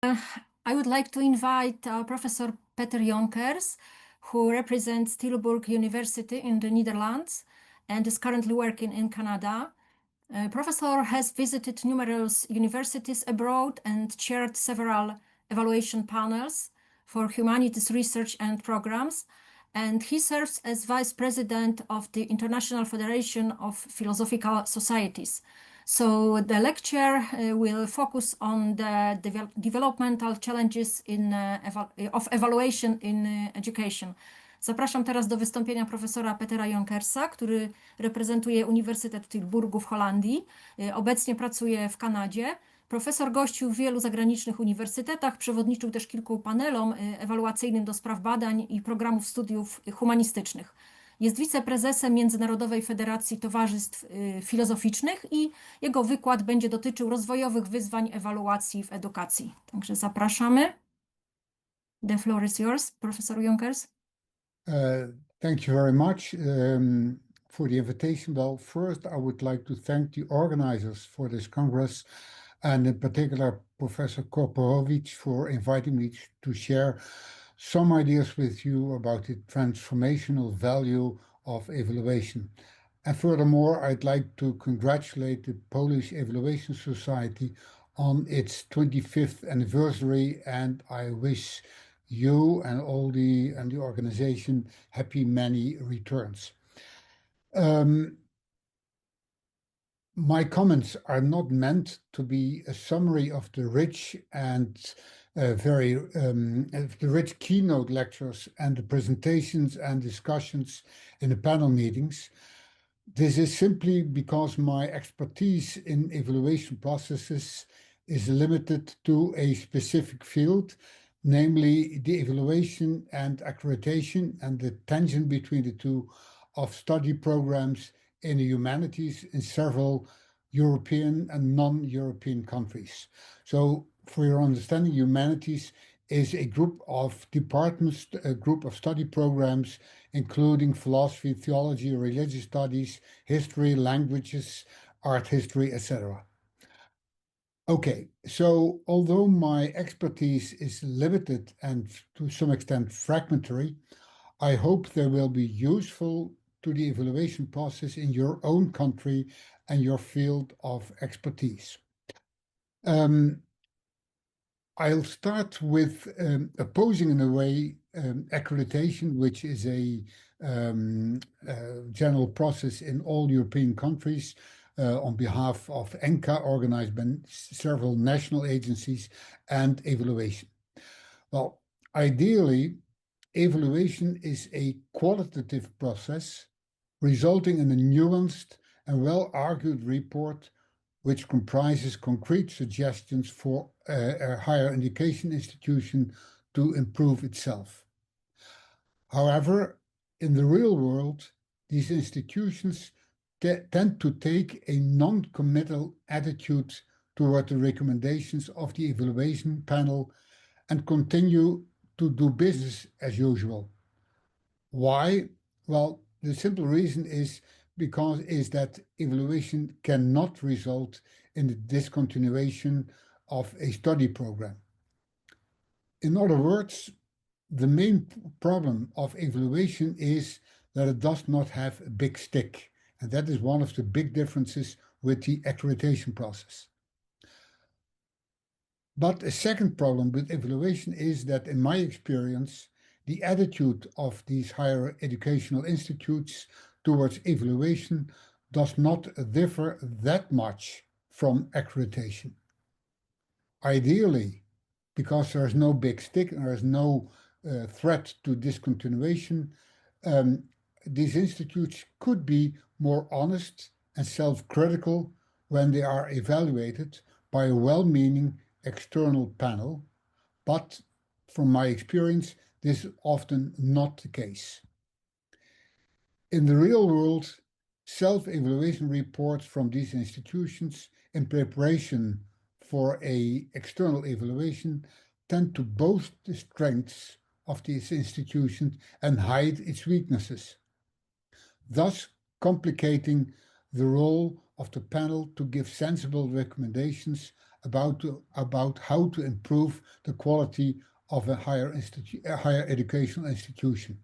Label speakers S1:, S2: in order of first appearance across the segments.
S1: I would like to invite Professor Peter Jonkers, who represents Tilburg University in the Netherlands and is currently working in Canada. Professor has visited numerous universities abroad and chaired several evaluation panels for humanities research and programs, and he serves as Vice President of the International Federation of Philosophical Societies. So the lecture will focus on the developmental challenges of evaluation in education. Zapraszam teraz do wystąpienia profesora Petera Jonkersa, który reprezentuje Uniwersytet Tilburgu w Holandii. Obecnie pracuje w Kanadzie. Profesor gościł w wielu zagranicznych uniwersytetach, przewodniczył też kilku panelom ewaluacyjnym do spraw badań i programów studiów humanistycznych. Jest wiceprezesem Międzynarodowej Federacji Towarzystw Filozoficznych i jego wykład będzie dotyczył rozwojowych wyzwań ewaluacji w edukacji. Także zapraszamy. The floor is yours, Professor Jonkers.
S2: Thank you very much for the invitation. Well, first I would like to thank the organizers for this Congress, and in particular Professor Korporowicz for inviting me to share some ideas with you about the transformational value of evaluation. And furthermore, I'd like to congratulate the Polish Evaluation Society on its 25th anniversary, and I wish you and the organization happy many returns. My comments are not meant to be a summary of the rich and the rich keynote lectures and the presentations and discussions in the panel meetings. This is simply because my expertise in evaluation processes is limited to a specific field, namely the evaluation and accreditation and the tension between the two of study programs in the humanities in several European and non-European countries. So for your understanding, humanities is a group of departments, a group of study programs, including philosophy, theology, religious studies, history, languages, art history, etc. Okay, so although my expertise is limited and to some extent fragmentary, I hope they will be useful to the evaluation process in your own country and your field of expertise. I'll start with opposing, in a way, accreditation, which is a general process in all European countries, on behalf of ENCA, organized by several national agencies, and evaluation. Well, ideally, evaluation is a qualitative process resulting in a nuanced and well-argued report which comprises concrete suggestions for a higher education institution to improve itself. However, in the real world, these institutions tend to take a non-committal attitude toward the recommendations of the evaluation panel and continue to do business as usual. Why? Well, the simple reason is that evaluation cannot result in the discontinuation of a study program. In other words, the main problem of evaluation is that it does not have a big stick. And that is one of the big differences with the accreditation process. But a second problem with evaluation is that, in my experience, the attitude of these higher educational institutes towards evaluation does not differ that much from accreditation. Ideally, because there is no big stick and there is no threat to discontinuation, these institutes could be more honest and self-critical when they are evaluated by a well-meaning external panel, but from my experience, this is often not the case. In the real world, self-evaluation reports from these institutions in preparation for an external evaluation tend to boast the strengths of these institutions and hide its weaknesses, thus complicating the role of the panel to give sensible recommendations about how to improve the quality of a higher educational institution.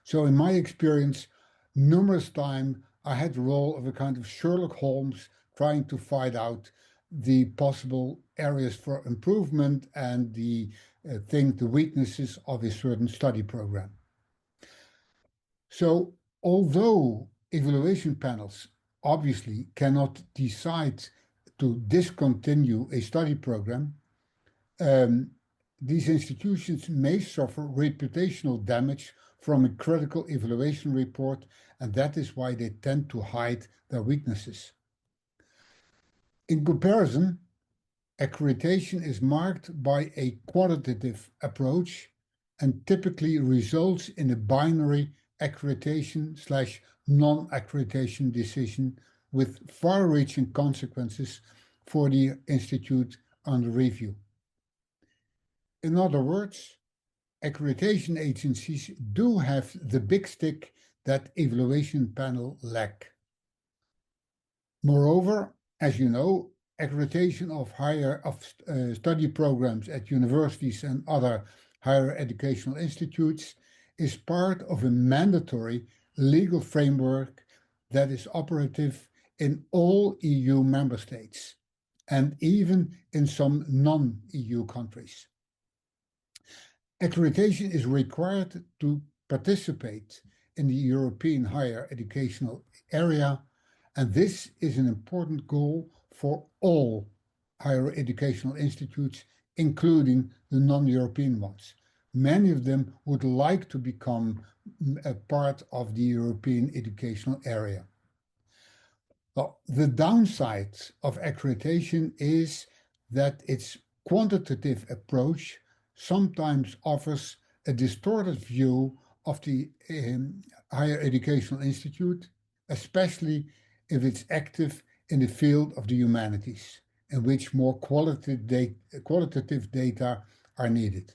S2: So in my experience, numerous times I had the role of a kind of Sherlock Holmes trying to find out the possible areas for improvement and the weaknesses of a certain study program. So although evaluation panels obviously cannot decide to discontinue a study program, these institutions may suffer reputational damage from a critical evaluation report, and that is why they tend to hide their weaknesses. In comparison, accreditation is marked by a quantitative approach and typically results in a binary accreditation/non-accreditation decision with far-reaching consequences for the institute under review. In other words, accreditation agencies do have the big stick that evaluation panel lack. Moreover, as you know, accreditation of study programs at universities and other higher educational institutes is part of a mandatory legal framework that is operative in all EU member states and even in some non-EU countries. Accreditation is required to participate in the European higher educational area, and this is an important goal for all higher educational institutes, including the non-European ones. Many of them would like to become a part of the European educational area. Well, the downside of accreditation is that its quantitative approach sometimes offers a distorted view of the higher educational institute, especially if it's active in the field of the humanities, in which more qualitative data are needed.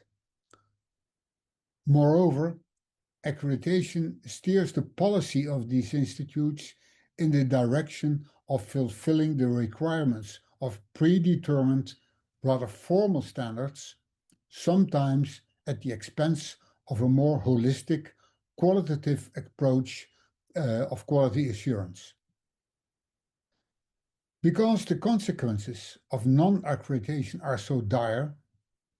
S2: Moreover, accreditation steers the policy of these institutes in the direction of fulfilling the requirements of predetermined, rather formal standards, sometimes at the expense of a more holistic, qualitative approach of quality assurance. Because the consequences of non-accreditation are so dire,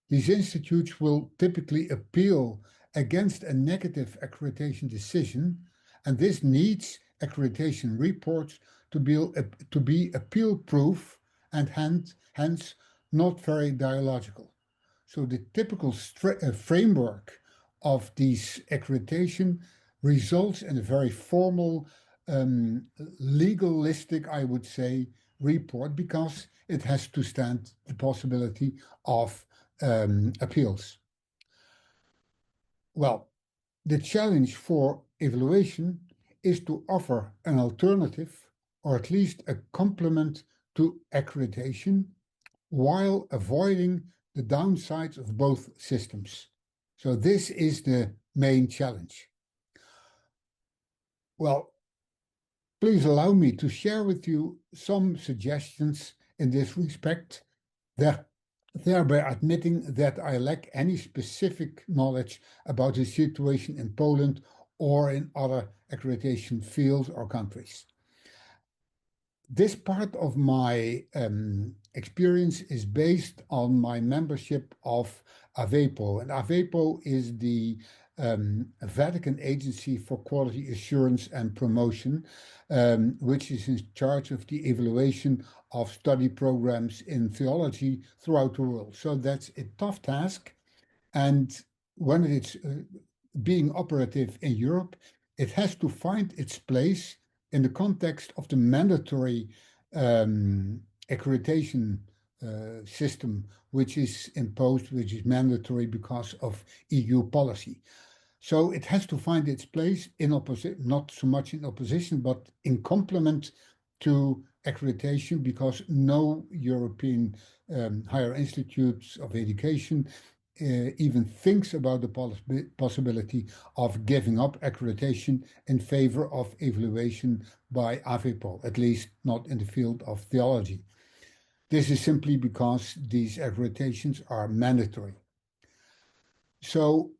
S2: these institutes will typically appeal against a negative accreditation decision, and this needs accreditation reports to be appeal-proof and hence not very dialogical. So the typical framework of these accreditation results in a very formal, legalistic, I would say, report, because it has to stand the possibility of appeals. Well, the challenge for evaluation is to offer an alternative, or at least a complement to accreditation, while avoiding the downsides of both systems. So this is the main challenge. Well, please allow me to share with you some suggestions in this respect, thereby admitting that I lack any specific knowledge about the situation in Poland or in other accreditation fields or countries. This part of my experience is based on my membership of AVEPO, and AVEPO is the Vatican Agency for Quality Assurance and Promotion, which is in charge of the evaluation of study programs in theology throughout the world. So that's a tough task, and when it's being operative in Europe, it has to find its place in the context of the mandatory accreditation system, which is imposed, which is mandatory because of EU policy. So it has to find its place in opposition, not so much in opposition, but in complement to accreditation, because no European higher institutes of education even thinks about the possibility of giving up accreditation in favor of evaluation by AVEPO, at least not in the field of theology. This is simply because these accreditations are mandatory. So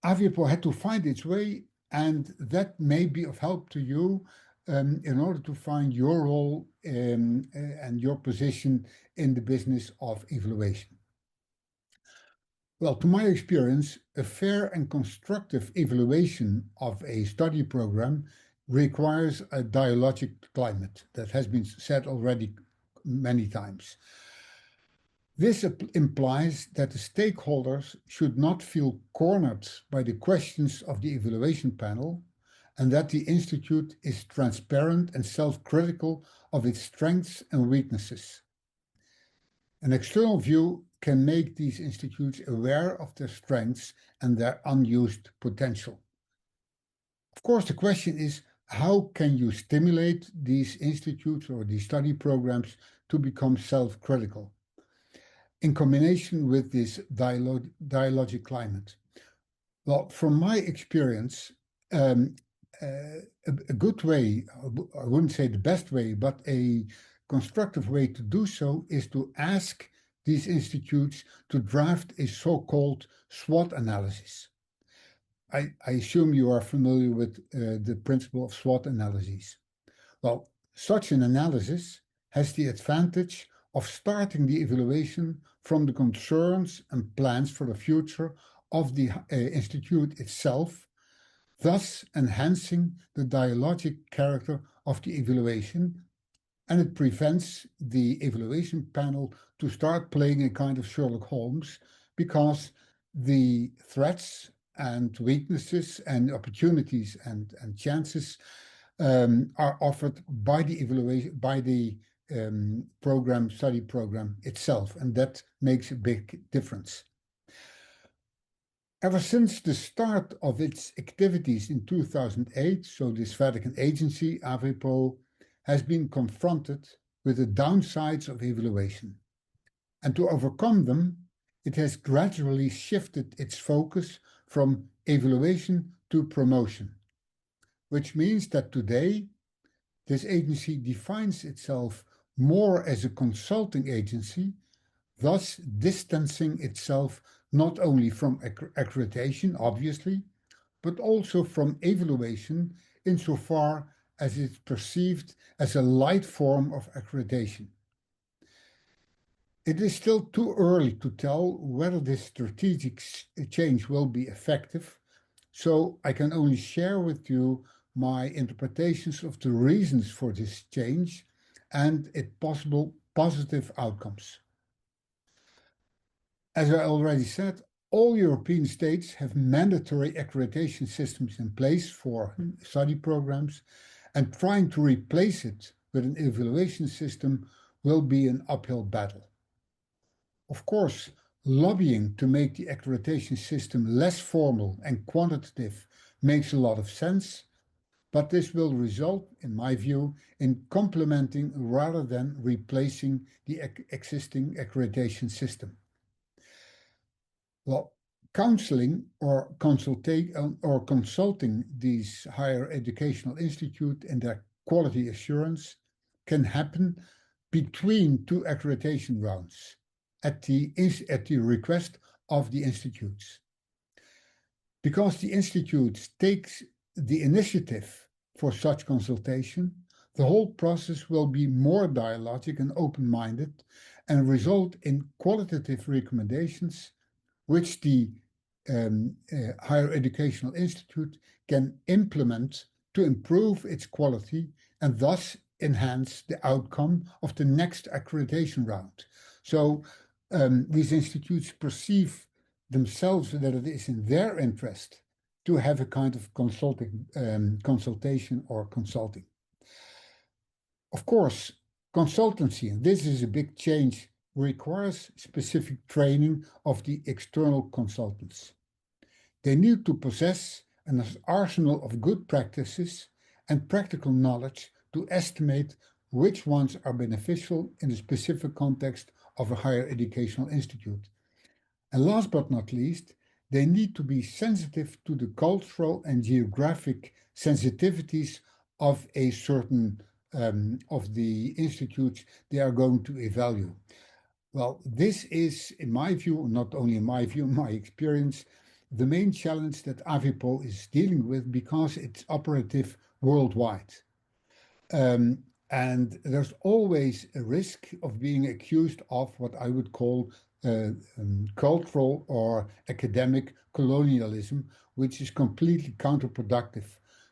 S2: AVIPO had to find its way, and that may be of help to you in order to find your role and your position in the business of evaluation. Well, to my experience, a fair and constructive evaluation of a study program requires a dialogic climate. That has been said already many times. This implies that the stakeholders should not feel cornered by the questions of the evaluation panel, and that the institute is transparent and self-critical of its strengths and weaknesses. An external view can make these institutes aware of their strengths and their unused potential. Of course, the question is, how can you stimulate these institutes or these study programs to become self-critical in combination with this dialogic climate? Well, from my experience, a good way, I wouldn't say the best way, but a constructive way to do so is to ask these institutes to draft a so-called SWOT analysis. I assume you are familiar with the principle of SWOT analyses. Well, such an analysis has the advantage of starting the evaluation from the concerns and plans for the future of the institute itself, thus enhancing the dialogic character of the evaluation, and it prevents the evaluation panel to start playing a kind of Sherlock Holmes, because the threats and weaknesses and opportunities and chances are offered by the evaluation, by the study program itself, and that makes a big difference. Ever since the start of its activities in 2008, so this Vatican agency, AVIPO, has been confronted with the downsides of evaluation. And to overcome them, it has gradually shifted its focus from evaluation to promotion, which means that today, this agency defines itself more as a consulting agency, thus distancing itself not only from accreditation, obviously, but also from evaluation insofar as it's perceived as a light form of accreditation. It is still too early to tell whether this strategic change will be effective, so I can only share with you my interpretations of the reasons for this change and its possible positive outcomes. As I already said, all European states have mandatory accreditation systems in place for study programs, and trying to replace it with an evaluation system will be an uphill battle. Of course, lobbying to make the accreditation system less formal and quantitative makes a lot of sense, but this will result, in my view, in complementing rather than replacing the existing accreditation system. Well, counseling or consulting these higher educational institutes in their quality assurance can happen between two accreditation rounds at the request of the institutes. Because the institutes takes the initiative for such consultation, the whole process will be more dialogic and open-minded and result in qualitative recommendations which the higher educational institute can implement to improve its quality and thus enhance the outcome of the next accreditation round. So these institutes perceive themselves that it is in their interest to have a kind of consultation or consulting. Of course, consultancy, and this is a big change, requires specific training of the external consultants. They need to possess an arsenal of good practices and practical knowledge to estimate which ones are beneficial in the specific context of a higher educational institute. And last but not least, they need to be sensitive to the cultural and geographic sensitivities of a certain of the institutes they are going to evaluate. Well, this is, in my view, not only in my view, my experience, the main challenge that AVIPO is dealing with because it's operative worldwide. And there's always a risk of being accused of what I would call cultural or academic colonialism, which is completely counterproductive.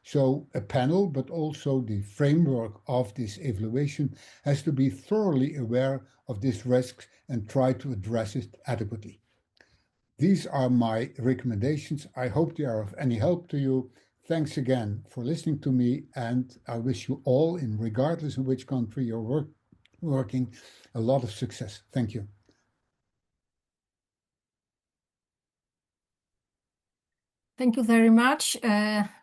S2: So a panel, but also the framework of this evaluation has to be thoroughly aware of these risks and try to address it adequately. These are my recommendations. I hope they are of any help to you. Thanks again for listening to me, and I wish you all, regardless of which country you're working, a lot of success. Thank you.
S1: Thank you very much.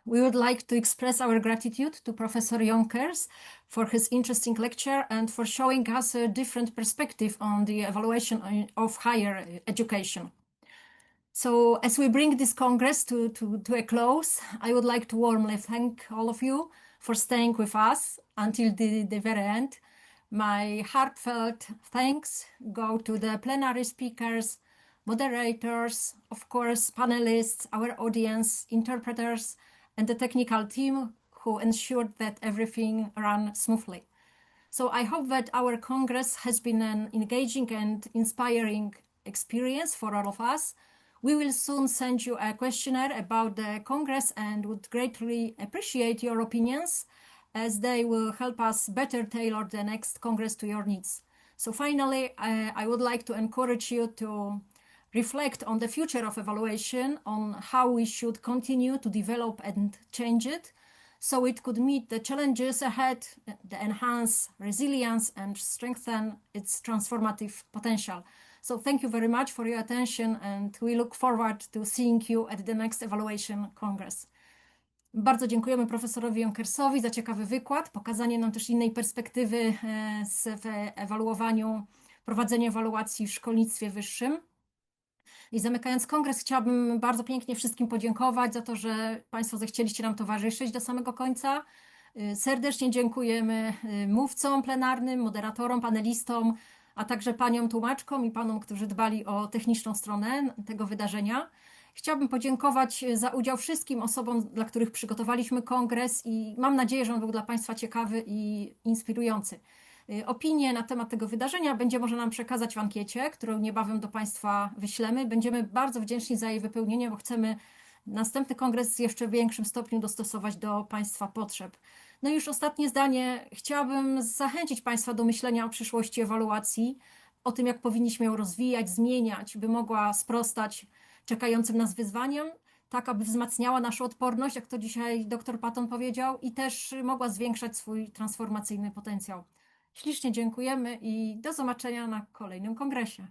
S1: We would like to express our gratitude to Professor Jonkers for his interesting lecture and for showing us a different perspective on the evaluation of higher education. So as we bring this Congress to a close, I would like to warmly thank all of you for staying with us until the very end. My heartfelt thanks go to the plenary speakers, moderators, of course, panelists, our audience, interpreters, and the technical team who ensured that everything ran smoothly. So I hope that our Congress has been an engaging and inspiring experience for all of us. We will soon send you a questionnaire about the Congress and would greatly appreciate your opinions, as they will help us better tailor the next Congress to your needs. So finally, I would like to encourage you to reflect on the future of evaluation, on how we should continue to develop and change it, so it could meet the challenges ahead, enhance resilience, and strengthen its transformative potential. So thank you very much for your attention, and we look forward to seeing you at the next Evaluation Congress. Bardzo dziękujemy profesorowi Jonkersowi za ciekawy wykład, pokazanie nam też innej perspektywy w ewaluowaniu, prowadzeniu ewaluacji w szkolnictwie wyższym. I zamykając kongres, chciałabym bardzo pięknie wszystkim podziękować za to, że Państwo zechcieliście nam towarzyszyć do samego końca. Serdecznie dziękujemy mówcom plenarnym, moderatorom, panelistom, a także paniom tłumaczkom i panom, którzy dbali o techniczną stronę tego wydarzenia. Chciałabym podziękować za udział wszystkim osobom, dla których przygotowaliśmy kongres i mam nadzieję, że on był dla Państwa ciekawy i inspirujący. Opinie na temat tego wydarzenia będzie można nam przekazać w ankiecie, którą niebawem do Państwa wyślemy. Będziemy bardzo wdzięczni za jej wypełnienie, bo chcemy następny kongres w jeszcze większym stopniu dostosować do Państwa potrzeb. No i już ostatnie zdanie. Chciałabym zachęcić Państwa do myślenia o przyszłości ewaluacji, o tym, jak powinniśmy ją rozwijać, zmieniać, by mogła sprostać czekającym nas wyzwaniom, tak aby wzmacniała naszą odporność, jak to dzisiaj dr Patton powiedział, i też mogła zwiększać swój transformacyjny potencjał. Ślicznie dziękujemy i do zobaczenia na kolejnym kongresie.